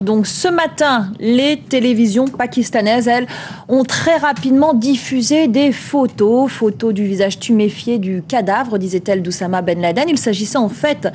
Donc ce matin, les télévisions pakistanaises, elles, ont très rapidement diffusé des photos du visage tuméfié du cadavre, disait-elle, d'Oussama Ben Laden. Il s'agissait en fait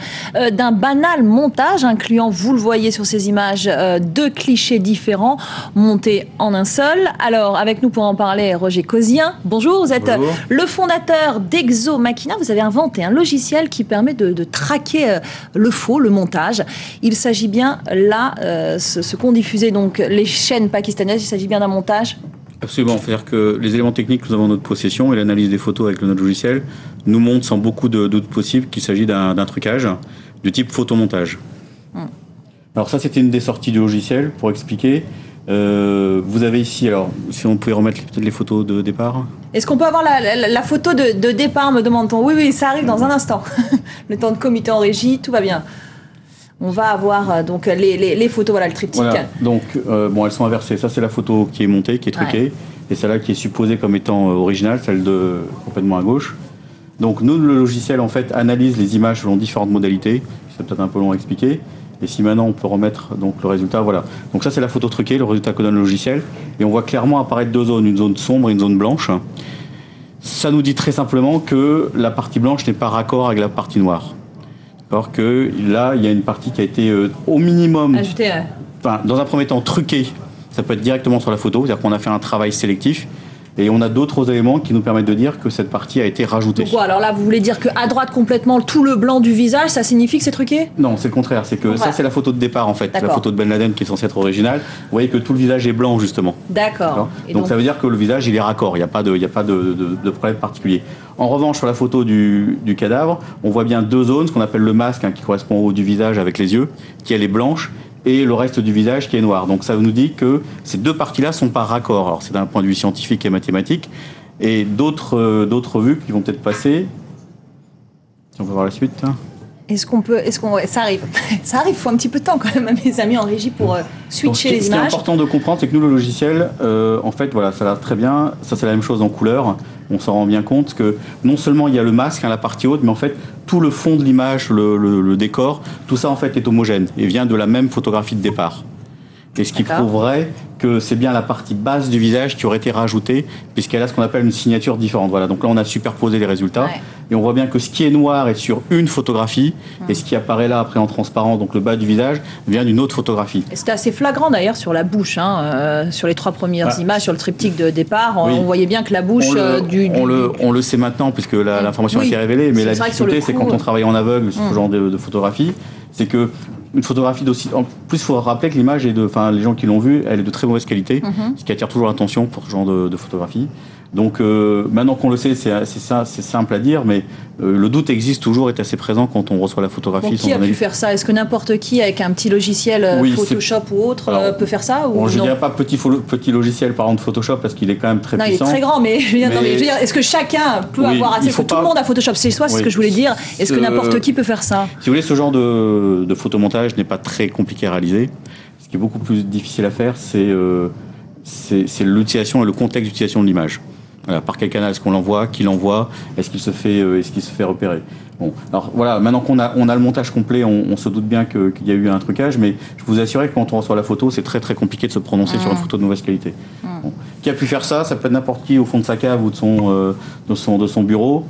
d'un banal montage incluant, vous le voyez sur ces images, deux clichés différents montés en un seul. Alors avec nous pour en parler, Roger Cosien. Bonjour, vous êtes le fondateur d'Exo Machina. Vous avez inventé un logiciel qui permet de traquer le faux, le montage. Il s'agit bien là... ce qu'ont diffusé donc les chaînes pakistanaises, il s'agit bien d'un montage? Absolument, c'est-à-dire que les éléments techniques que nous avons en notre possession et l'analyse des photos avec notre logiciel nous montrent sans beaucoup de doutes possibles qu'il s'agit d'un trucage du type photomontage. Alors ça, c'était une des sorties du logiciel pour expliquer. Vous avez ici, alors si on pouvait remettre peut-être les photos de départ. Est-ce qu'on peut avoir la photo de départ, me demande-t-on? Oui, ça arrive dans un instant. Le temps de comité en régie, tout va bien. On va avoir donc les photos, voilà le triptyque. Voilà, donc bon, elles sont inversées. Ça, c'est la photo qui est montée, qui est truquée. Ouais. Et celle-là qui est supposée comme étant originale, celle de complètement à gauche. Donc nous, le logiciel, en fait, analyse les images selon différentes modalités. C'est peut-être un peu long à expliquer. Et si maintenant on peut remettre donc, le résultat, voilà. Donc ça, c'est la photo truquée, le résultat que donne le logiciel. Et on voit clairement apparaître deux zones, une zone sombre et une zone blanche. Ça nous dit très simplement que la partie blanche n'est pas raccord avec la partie noire. Alors que là, il y a une partie qui a été au minimum, ajoutée, enfin, dans un premier temps truquée. Ça peut être directement sur la photo, c'est-à-dire qu'on a fait un travail sélectif. Et on a d'autres éléments qui nous permettent de dire que cette partie a été rajoutée. Pourquoi? Alors là, vous voulez dire qu'à droite complètement, tout le blanc du visage, ça signifie que c'est truqué? Non, c'est le contraire. C'est que ça, c'est la photo de départ, en fait. La photo de Ben Laden qui est censée être originale. Vous voyez que tout le visage est blanc, justement. D'accord. Donc ça veut dire que le visage, il est raccord. Il n'y a pas de problème particulier. En revanche, sur la photo du cadavre, on voit bien deux zones, ce qu'on appelle le masque, qui correspond au haut du visage avec les yeux, qui elle est blanche, et le reste du visage qui est noir. Donc ça nous dit que ces deux parties-là ne sont pas raccords. Alors c'est d'un point de vue scientifique et mathématique. Et d'autres vues qui vont peut-être passer. Si on peut voir la suite. Ça arrive. Ça arrive, il faut un petit peu de temps quand même à mes amis en régie pour switcher les images. Ce qui est important de comprendre, c'est que nous, le logiciel, en fait, voilà, ça a l'air très bien. Ça, c'est la même chose en couleur. On s'en rend bien compte que non seulement il y a le masque, la partie haute, mais en fait, tout le fond de l'image, le décor, tout ça, en fait, est homogène et vient de la même photographie de départ. Et ce qui prouverait que c'est bien la partie basse du visage qui aurait été rajoutée, puisqu'elle a ce qu'on appelle une signature différente. Voilà, donc là, on a superposé les résultats. Ouais. Et on voit bien que ce qui est noir est sur une photographie, et ce qui apparaît là, après en transparent, donc le bas du visage, vient d'une autre photographie. C'était assez flagrant d'ailleurs sur la bouche, sur les trois premières images, sur le triptyque de départ, on voyait bien que la bouche on le sait maintenant, puisque l'information a été révélée, mais la difficulté, c'est quand on travaille en aveugle sur ce genre de photographie, c'est que une photographie d'aussi... En plus, il faut rappeler que l'image est les gens qui l'ont vue, elle est de très mauvaise qualité, ce qui attire toujours l'attention pour ce genre de photographie. Donc maintenant qu'on le sait, c'est simple à dire, mais le doute existe toujours, est assez présent quand on reçoit la photographie. Donc, qui a pu faire ça? Est-ce que n'importe qui, avec un petit logiciel Photoshop ou autre, peut faire ça ou je ne dirais pas petit logiciel par exemple de Photoshop, parce qu'il est quand même très puissant. Il est très grand, mais je veux dire, est-ce que chacun peut avoir accès? Est-ce que tout le monde a Photoshop chez soi? C'est ce que je voulais dire. Est-ce que n'importe qui peut faire ça? Si vous voulez, ce genre de photomontage n'est pas très compliqué à réaliser. Ce qui est beaucoup plus difficile à faire, c'est l'utilisation et le contexte d'utilisation de l'image. Voilà, par quel canal est-ce qu'on l'envoie, qui l'envoie, est-ce qu'il se fait repérer. Bon, alors voilà, maintenant qu'on a le montage complet, on se doute bien qu'il y a eu un trucage, mais je vous assure que quand on reçoit la photo, c'est très très compliqué de se prononcer sur une photo de mauvaise qualité. Bon. Qui a pu faire ça? Ça peut être n'importe qui au fond de sa cave ou de son bureau.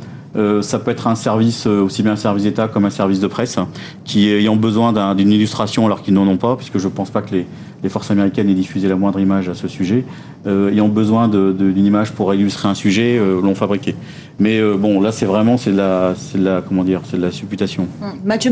Ça peut être un service, aussi bien un service d'État comme un service de presse, qui ayant besoin d'une illustration alors qu'ils n'en ont pas, puisque je ne pense pas que les forces américaines aient diffusé la moindre image à ce sujet, ayant besoin d'une image pour illustrer un sujet, l'ont fabriqué. Mais bon, là, c'est de la supputation. Mathieu